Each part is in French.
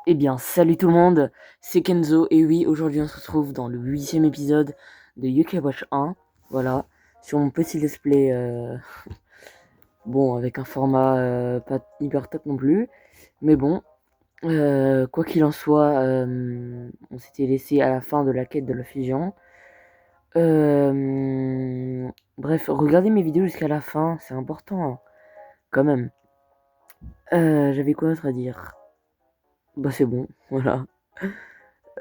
Eh bien, salut tout le monde, c'est Kenzo, et oui, aujourd'hui on se retrouve dans le 8e épisode de UK Watch 1, voilà, sur mon petit let's play, bon, avec un format pas hyper top non plus, mais bon, quoi qu'il en soit, on s'était laissé à la fin de la quête de la fusion. Bref, regardez mes vidéos jusqu'à la fin, c'est important, hein, quand même. J'avais quoi d'autre à dire? Bah c'est bon, voilà.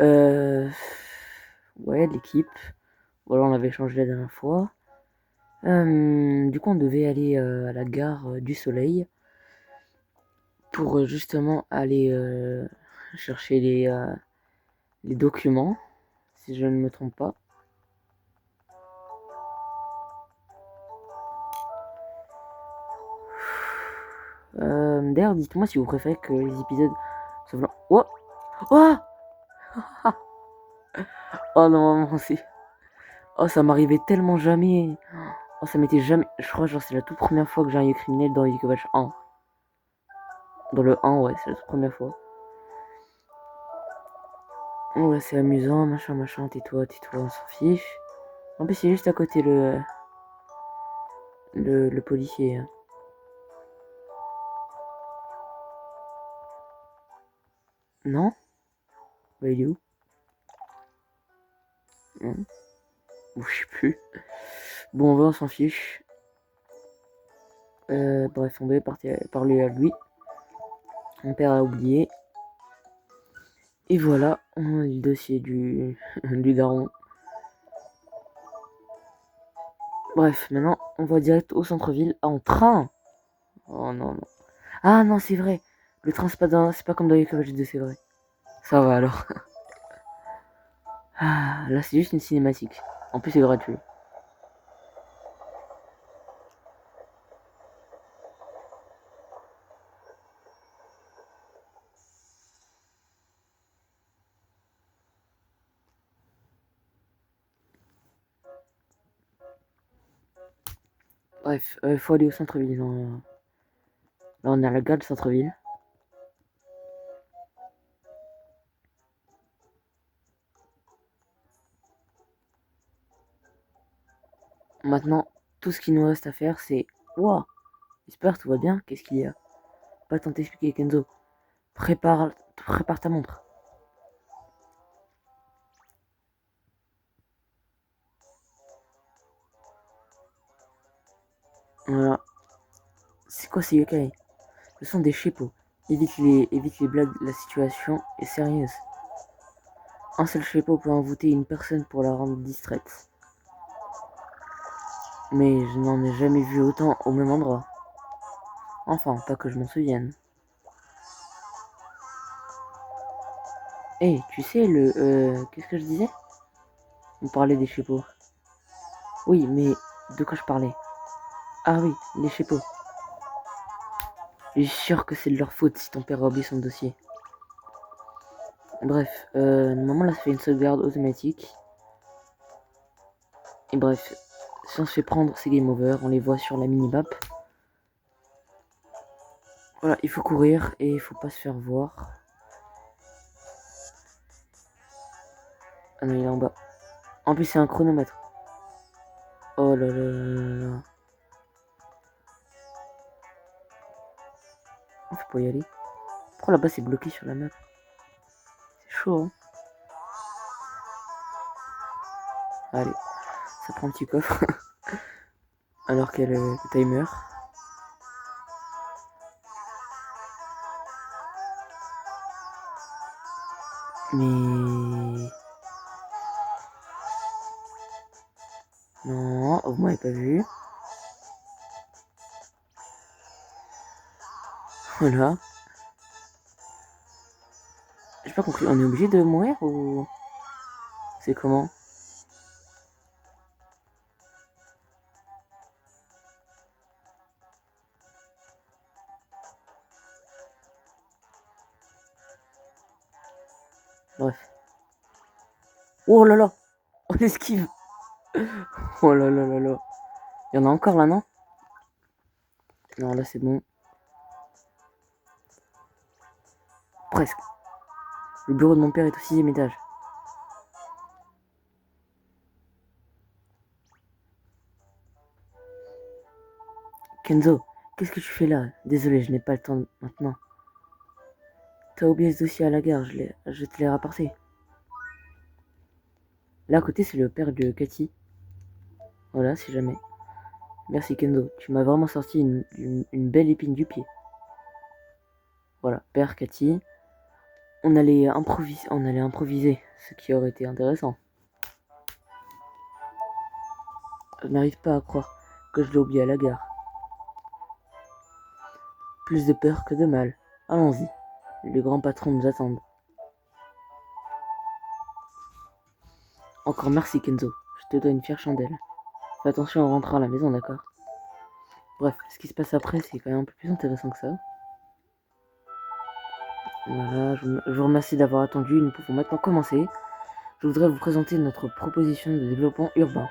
Euh... Ouais, l'équipe. Voilà, on avait changé la dernière fois. Du coup, on devait aller à la gare du Soleil pour justement aller chercher les documents, si je ne me trompe pas. D'ailleurs, dites-moi si vous préférez que les épisodes soient blancs. Oh! Oh! Oh non, maman, c'est... Oh, ça m'arrivait tellement jamais. Oh, ça m'était jamais... Je crois genre c'est la toute première fois que j'ai un yeux criminel dans Yuki Watch 1. Dans le 1, ouais, c'est la toute première fois. Ouais, c'est amusant, machin, machin, tais-toi, on s'en fiche. En plus, c'est juste à côté le policier, hein. Non? Bah, il est où? Non. Ou je sais plus. Bon, on s'en fiche. Bref, on devait parler à lui. Mon père a oublié. Et voilà, on a le dossier du daron. Bref, maintenant, on va direct au centre-ville. Ah, en train! Oh non, non. Ah non, c'est vrai. Le train, c'est pas comme dans Yokohama 2, c'est vrai. Ça va alors. Ah, là, c'est juste une cinématique. En plus, c'est gratuit. Bref, faut aller au centre-ville. Là, on est à la gare du centre-ville. Maintenant, tout ce qu'il nous reste à faire, c'est... Wow, j'espère tout va bien. Qu'est-ce qu'il y a? Pas tant t'expliquer, Kenzo. Prépare ta montre. Voilà. C'est quoi ces yokai? Ce sont des shepos. Évite les blagues, la situation est sérieuse. Un seul shepo peut envoûter une personne pour la rendre distraite. Mais je n'en ai jamais vu autant au même endroit. Enfin, pas que je m'en souvienne. Eh, tu sais, qu'est-ce que je disais? On parlait des shepos. Oui, mais de quoi je parlais? Ah oui, les shepos. Je suis sûr que c'est de leur faute si ton père a oublié son dossier. Bref, normalement là ça fait une sauvegarde automatique. Et bref, si on se fait prendre, c'est game over. On les voit sur la mini-map. Voilà, il faut courir et il faut pas se faire voir. Ah non, il est en bas. En plus, c'est un chronomètre. Oh là là là là. On faut pas y aller. Pourquoi là-bas c'est bloqué sur la map? C'est chaud, hein? Allez, ça prend un petit coffre. Alors qu'elle le timer. Mais... Non, vous m'avez pas vu. Voilà. J'ai pas compris, on est obligé de mourir ou... C'est comment? Bref. Oh là là! On esquive! Oh là là là là! Il y en a encore là, non? Non, là c'est bon. Presque. Le bureau de mon père est au 6e étage. Kenzo, qu'est-ce que tu fais là? Désolé, je n'ai pas le temps maintenant. T'as oublié ce dossier à la gare, je te l'ai rapporté. Là à côté, c'est le père de Cathy. Voilà, si jamais. Merci Kenzo, tu m'as vraiment sorti une belle épine du pied. Voilà, père Cathy. On allait improviser, ce qui aurait été intéressant. Je n'arrive pas à croire que je l'ai oublié à la gare. Plus de peur que de mal. Allons-y, les grands patrons nous attendent. Encore merci Kenzo, je te dois une fière chandelle. Fais attention en rentrant à la maison, d'accord? Bref, ce qui se passe après, c'est quand même un peu plus intéressant que ça. Voilà, je vous remercie d'avoir attendu, nous pouvons maintenant commencer. Je voudrais vous présenter notre proposition de développement urbain.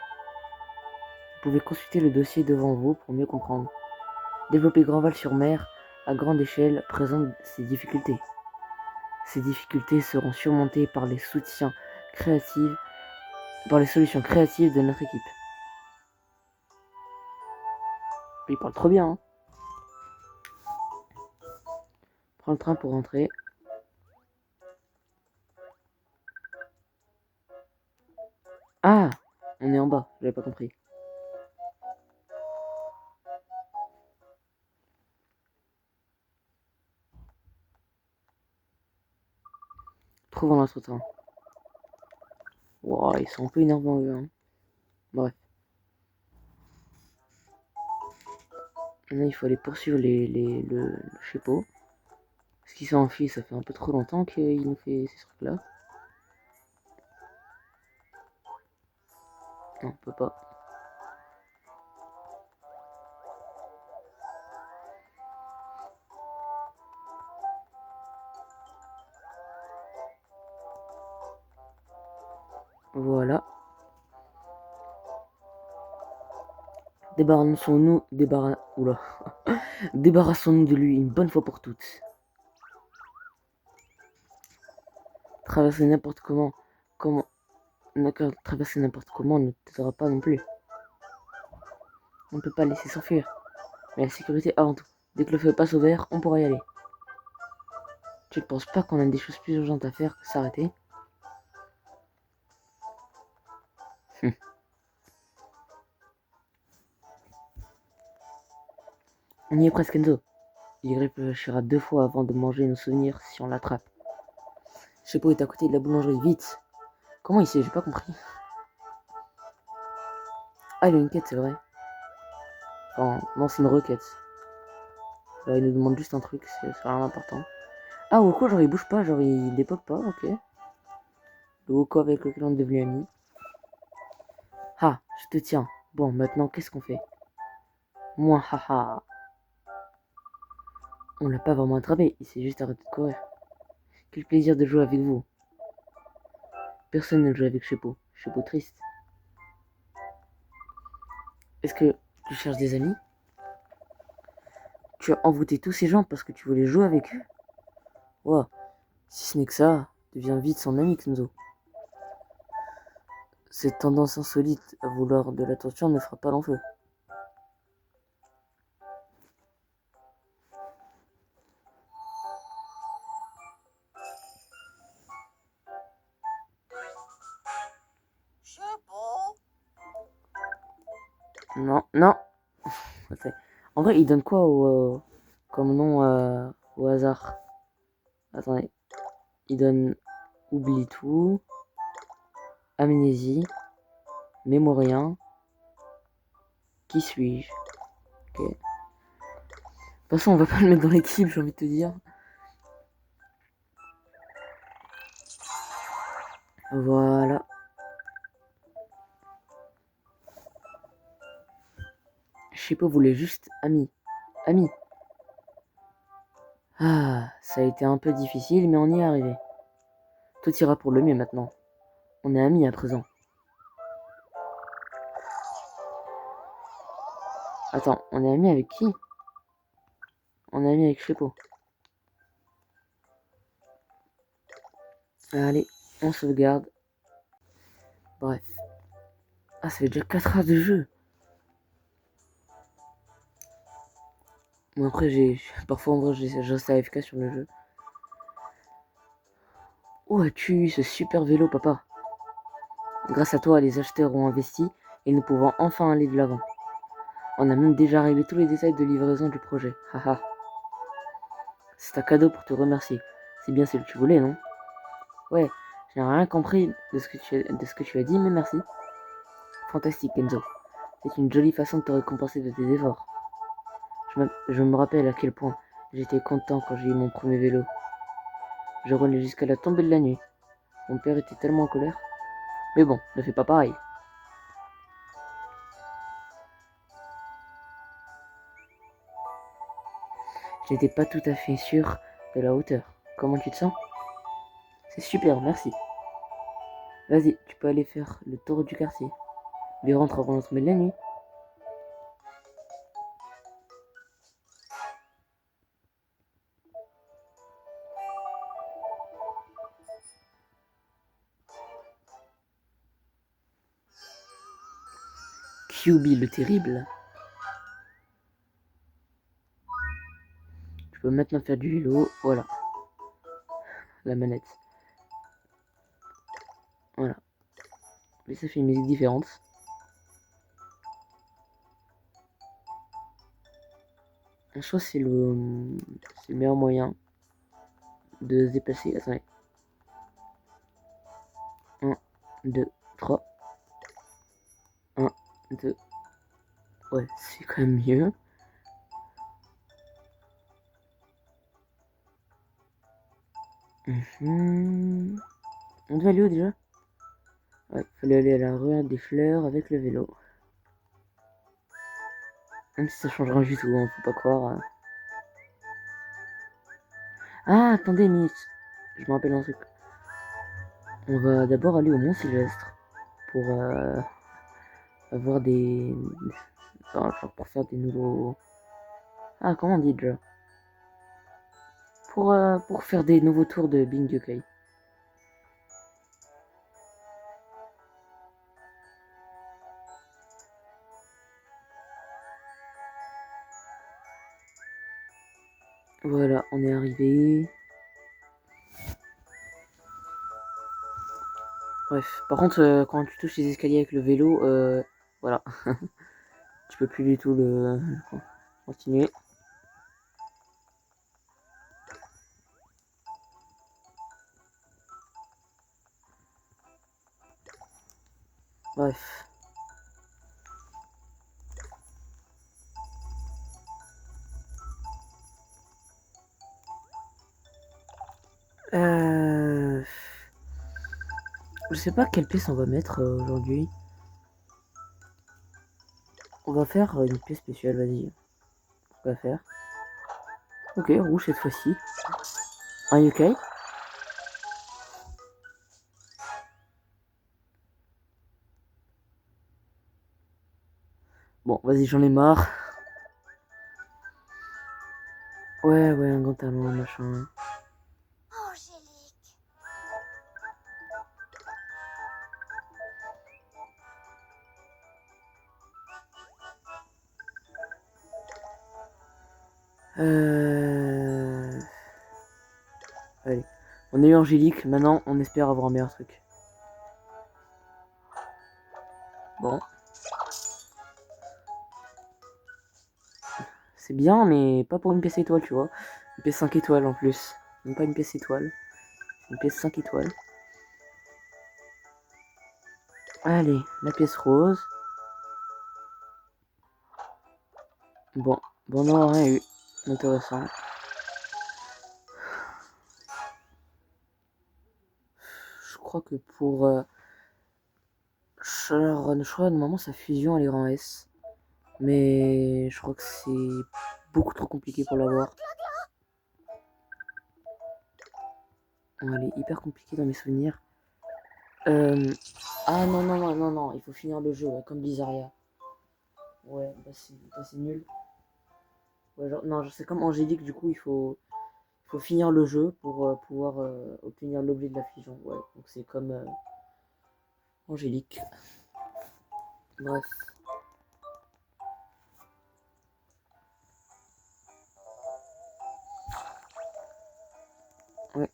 Vous pouvez consulter le dossier devant vous pour mieux comprendre. Développer Grandval-sur-Mer à grande échelle présente ses difficultés. Ces difficultés seront surmontées par les solutions créatives de notre équipe. Il parle trop bien, hein. Prends le train pour rentrer. Ah, on est en bas, j'avais pas compris. Trouvons notre train. Wow, ils sont un peu énervants eux, hein. Bref. Maintenant, il faut aller poursuivre le Chepo. Parce qu'il s'est enfui, ça fait un peu trop longtemps qu'il nous fait ces trucs-là. Non, on peut pas. Voilà. Débarrassons-nous de lui une bonne fois pour toutes. Traverser n'importe comment, traverser n'importe comment ne t'aidera pas non plus. On ne peut pas laisser s'enfuir. Mais la sécurité avant tout. Dès que le feu passe au vert, on pourra y aller. Tu ne penses pas qu'on a des choses plus urgentes à faire que s'arrêter? On y est presque, Enzo. Il réfléchira 2 fois avant de manger nos souvenirs si on l'attrape. Chepo est à côté de la boulangerie, vite. Comment il sait? J'ai pas compris. Ah, il a une quête, c'est vrai. Enfin, non, c'est une requête. Là, il nous demande juste un truc, c'est rien d'important. Ah, Woko, genre il bouge pas, genre il dépop pas, ok. Le Woko avec lequel on est devenu amis. Ah, je te tiens. Bon, maintenant, qu'est-ce qu'on fait? Moi, haha. On l'a pas vraiment attrapé, il s'est juste arrêté de courir. Quel plaisir de jouer avec vous. Personne ne joue avec Chepo. Chepo triste. Est-ce que tu cherches des amis? Tu as envoûté tous ces gens parce que tu voulais jouer avec eux? Wow. Si ce n'est que ça, deviens vite son ami, Kenzo. Cette tendance insolite à vouloir de l'attention ne fera pas long feu. Non, non. En vrai, il donne quoi comme nom au hasard? Attendez. Il donne oublie tout, amnésie, mémorien, qui suis-je? Ok. De toute façon, on va pas le mettre dans l'équipe, j'ai envie de te dire. Voilà. Shippo voulait juste ami. Ami. Ah, ça a été un peu difficile, mais on y est arrivé. Tout ira pour le mieux maintenant. On est amis à présent. Attends, on est amis avec qui? On est amis avec Shippo. Allez, on sauvegarde. Bref. Ah, ça fait déjà 4 heures de jeu. Bon, après, parfois, en vrai, je reste AFK sur le jeu. Où as-tu eu ce super vélo, papa? Grâce à toi, les acheteurs ont investi et nous pouvons enfin aller de l'avant. On a même déjà réglé tous les détails de livraison du projet. Haha. C'est un cadeau pour te remercier. C'est bien ce que tu voulais, non? Ouais, j'ai rien compris de ce que tu as dit, mais merci. Fantastique, Kenzo. C'est une jolie façon de te récompenser de tes efforts. Je me rappelle à quel point j'étais content quand j'ai eu mon premier vélo. Je roulais jusqu'à la tombée de la nuit. Mon père était tellement en colère. Mais bon, ne fais pas pareil. Je n'étais pas tout à fait sûr de la hauteur. Comment tu te sens? C'est super, merci. Vas-y, tu peux aller faire le tour du quartier. Mais rentre avant la tombée de la nuit. QB le terrible. Tu peux maintenant faire du vélo. Voilà, la manette. Voilà. Mais ça fait une musique différente. Je crois que c'est le meilleur moyen de se déplacer. Attendez. 1, 2, 3. 1, 2. Ouais, c'est quand même mieux. On devait aller où déjà? Ouais, il fallait aller à la ruelle des fleurs avec le vélo. Même si ça change rien du tout, hein, faut pas croire. Ah, attendez, mais je me rappelle un truc. On va d'abord aller au Mont Sylvestre pour avoir des. Enfin, pour faire des nouveaux. Ah, comment on dit déjà? Pour faire des nouveaux tours de Bing Yokai. Voilà, on est arrivé. Bref, par contre, quand tu touches les escaliers avec le vélo, voilà, tu peux plus du tout le continuer. Bref. Euh... Je sais pas quelle pièce on va mettre aujourd'hui. On va faire une pièce spéciale, vas-y. On va faire. Ok, rouge cette fois-ci. Un yokai. Bon, vas-y, j'en ai marre. Ouais, un grand talent, machin. Angélique. Allez. On a eu Angélique, maintenant on espère avoir un meilleur truc. Bon. C'est bien, mais pas pour une pièce étoile, tu vois. Une pièce 5 étoiles en plus. Même pas une pièce étoile. Une pièce 5 étoiles. Allez, la pièce rose. Bon, on n'aura rien eu. Intéressant. Je crois que pour... je crois normalement sa fusion elle est en S. Mais je crois que c'est beaucoup trop compliqué pour l'avoir. Elle est hyper compliquée dans mes souvenirs. Ah non, il faut finir le jeu, ouais, comme dit Zarya. Ouais, bah c'est nul. Ouais, genre, non, c'est comme Angélique, du coup, il faut faut finir le jeu pour pouvoir obtenir l'objet de la fusion. Ouais, donc c'est comme Angélique. Bref. Ouais.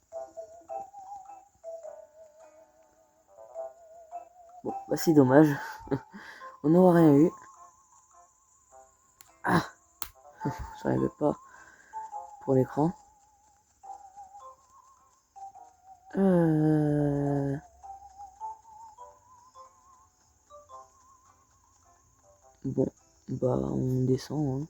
Bon, bah c'est dommage. On n'aura rien eu. Ah, j'arrivais pas pour l'écran. Bon, bah on descend. Hein.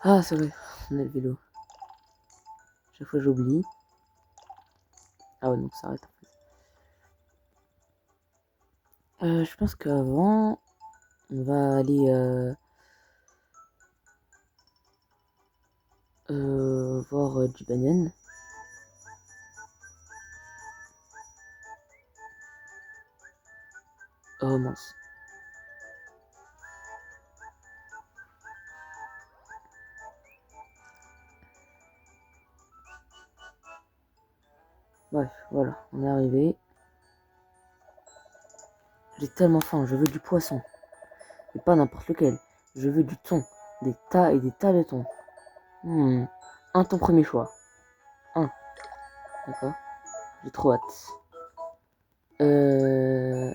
Ah, c'est vrai, on a le vélo. Chaque fois j'oublie. Ah ouais, non, ça arrête en fait. Je pense qu'avant, on va aller voir Jibanyan. Oh mince. Bref, voilà, on est arrivé. J'ai tellement faim, je veux du poisson. Et pas n'importe lequel. Je veux du thon. Des tas et des tas de thon. Un ton premier choix. Un. D'accord. J'ai trop hâte. On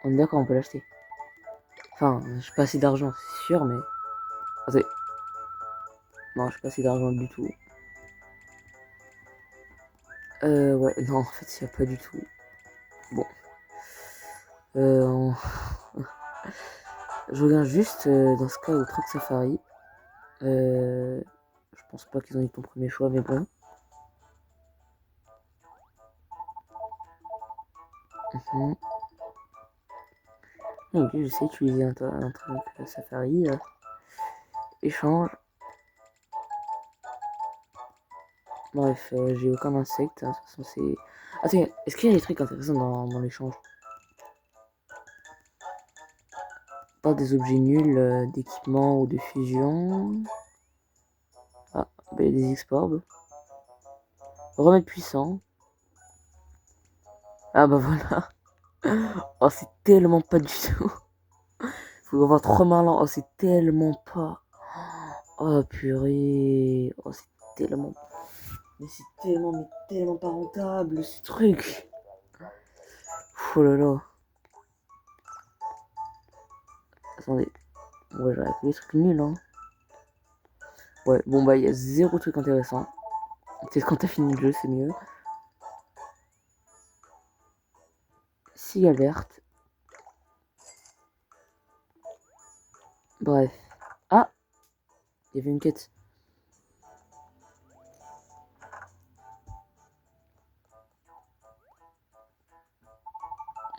est d'accord, on peut l'acheter. Enfin, j'ai pas assez d'argent, c'est sûr, mais... Attendez. Non, j'ai pas assez d'argent du tout. Ouais, non, en fait, il n'y a pas du tout. Bon. On... Je regarde juste dans ce cas au Truck Safari. Je pense pas qu'ils ont eu ton premier choix, mais bon. Ok, je sais utiliser un truc Safari. Échange. Bref, j'ai aucun insecte. Hein, de toute façon, c'est. Attends, est-ce qu'il y a des trucs intéressants dans l'échange? Pas des objets nuls d'équipement ou de fusion. Ah, bah, il y a des exports. Remède puissant. Ah bah voilà. Oh, c'est tellement pas du tout. Faut avoir 3 malins. Oh, c'est tellement pas. Oh purée. Oh, c'est tellement. Mais mais tellement pas rentable ce truc. Oh là là. Attendez. Ouais, j'aurais fait des trucs nuls, hein. Ouais, bon bah, il y a zéro truc intéressant. Peut-être quand t'as fini le jeu, c'est mieux. Cigale verte. Bref. Ah, il y avait une quête.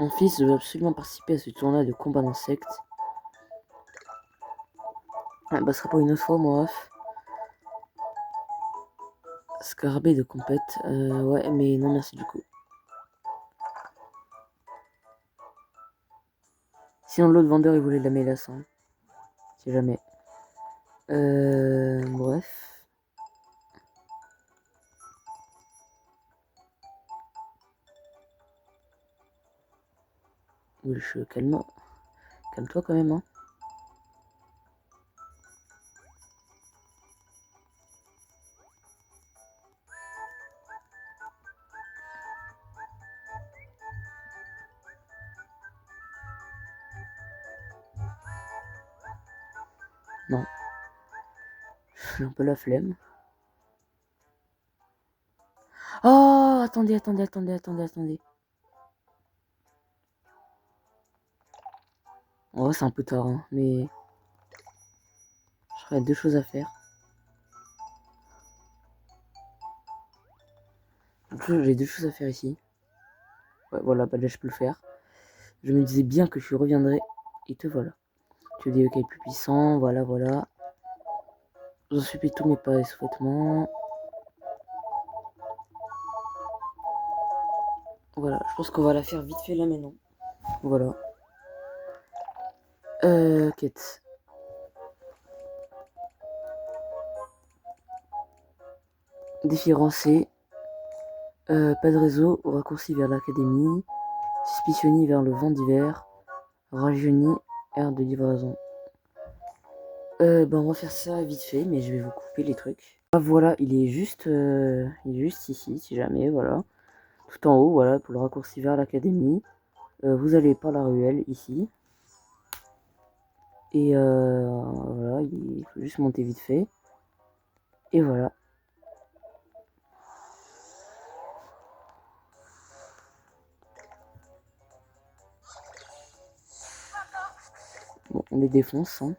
Mon fils veut absolument participer à ce tournoi de combat d'insectes. Ah, bah, ce sera pour une autre fois, moi. Scarabée de compète. Ouais, mais non, merci du coup. Sinon, l'autre vendeur, il voulait de la mélasse. Hein. Si jamais. Bref. Oui, calme. Calme-toi quand même, hein. Non. J'ai un peu la flemme. Oh, attendez. Oh, c'est un peu tard, hein, mais j'aurais deux choses à faire. J'ai deux choses à faire ici. Ouais, voilà, bah là je peux le faire. Je me disais bien que tu reviendrais. Et te voilà. Tu as des yokai plus puissants. Voilà, voilà. J'en suis tous mes pas et souhaitements. Voilà, je pense qu'on va la faire vite fait là maintenant. Voilà. Quête. Défi rancé. Pas de réseau. Raccourci vers l'académie. Suspicionnie vers le vent d'hiver. Rajeuni. Aire de livraison. On va faire ça vite fait, mais je vais vous couper les trucs. Ah, voilà, il est juste ici, si jamais, voilà. Tout en haut, voilà, pour le raccourci vers l'académie. Vous allez par la ruelle, ici. Et voilà, il faut juste monter vite fait. Et voilà. Bon, on les défonce, hein.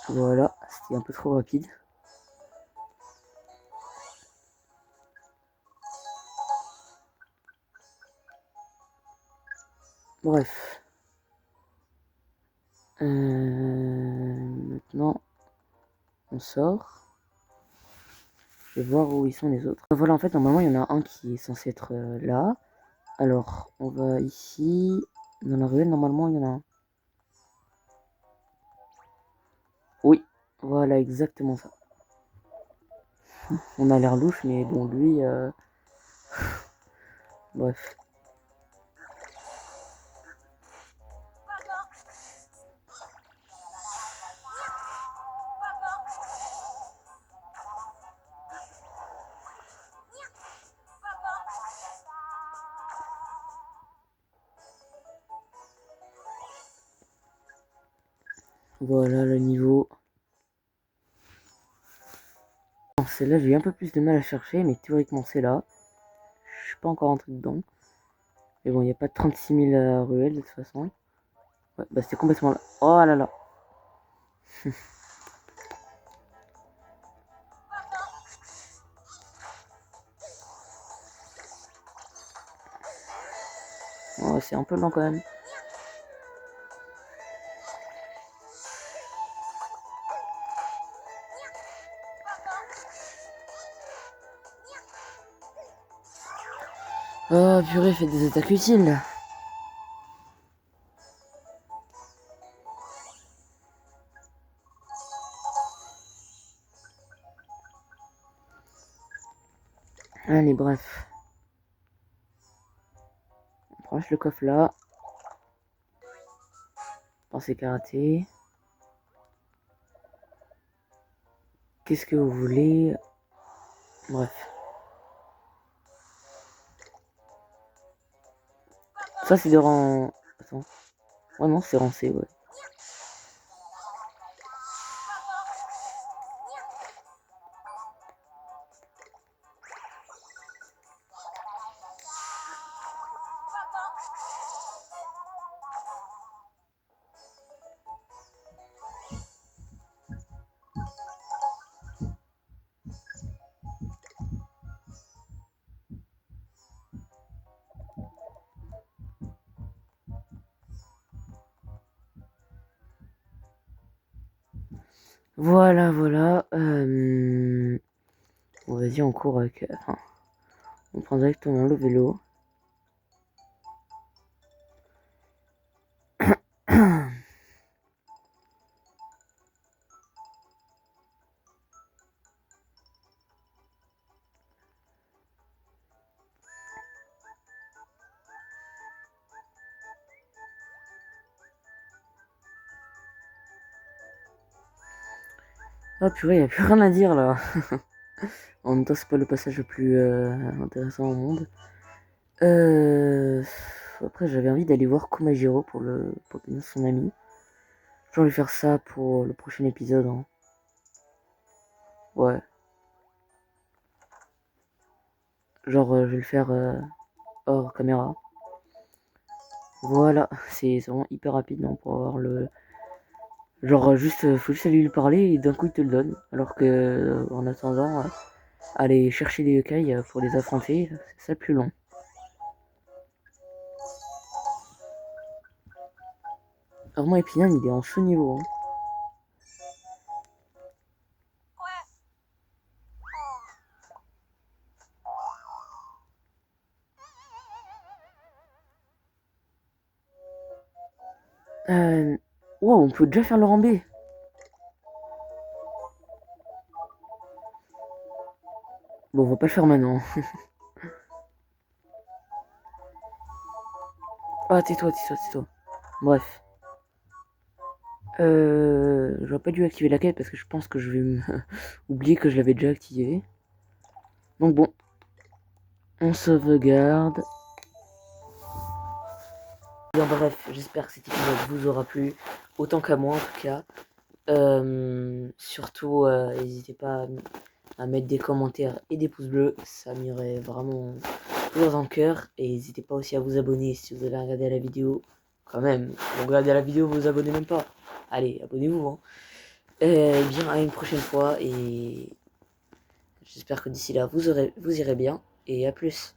Voilà, c'était un peu trop rapide. Bref. Maintenant, on sort. Je vais voir où ils sont les autres. Voilà, en fait, normalement, il y en a un qui est censé être là. Alors, on va ici. Dans la ruelle, normalement, il y en a un. Oui, voilà, exactement ça. On a l'air louche, mais bon, lui... Bref. Voilà le niveau. Celle-là, j'ai eu un peu plus de mal à chercher, mais théoriquement, c'est là. Je suis pas encore entré dedans. Mais bon, il n'y a pas 36 000 ruelles, de toute façon. Ouais, bah c'était complètement là. Oh là là. Oh, c'est un peu lent quand même. Oh purée, faites des attaques utiles. Allez, bref. On branche le coffre là. Pensez karaté. Qu'est-ce que vous voulez? Bref. Ça, c'est de rang... Attends. Oh non, c'est rang C, ouais. Voilà, voilà. Bon, vas-y, on court avec... Enfin, on prend directement le vélo. Oh purée, y a plus rien à dire là. En même temps, c'est pas le passage le plus intéressant au monde. Après, j'avais envie d'aller voir Komajiro pour devenir son ami. Je vais lui faire ça pour le prochain épisode, hein. Ouais. Genre, je vais le faire hors caméra. Voilà, c'est vraiment hyper rapide, hein, pour avoir le... Genre, juste, faut juste aller lui parler et d'un coup, il te le donne. Alors que, en attendant, aller chercher des yokai pour les affronter, c'est ça le plus long. Vraiment, Epinal, il est en chaud niveau. Hein. Wow, on peut déjà faire le rambé. Bon, on va pas le faire maintenant. Ah, tais-toi, tais-toi, tais-toi. Bref. J'aurais pas dû activer la quête parce que je pense que je vais oublier que je l'avais déjà activé. Donc bon, on sauvegarde. Bien, bref, j'espère que cet épisode vous aura plu, autant qu'à moi en tout cas. Surtout, n'hésitez pas à mettre des commentaires et des pouces bleus, ça m'irait vraiment toujours dans le cœur. Et n'hésitez pas aussi à vous abonner si vous avez regardé la vidéo. Quand même, vous regardez la vidéo, vous vous abonnez même pas. Allez, abonnez-vous. Hein. Et bien, à une prochaine fois et j'espère que d'ici là, vous irez bien et à plus.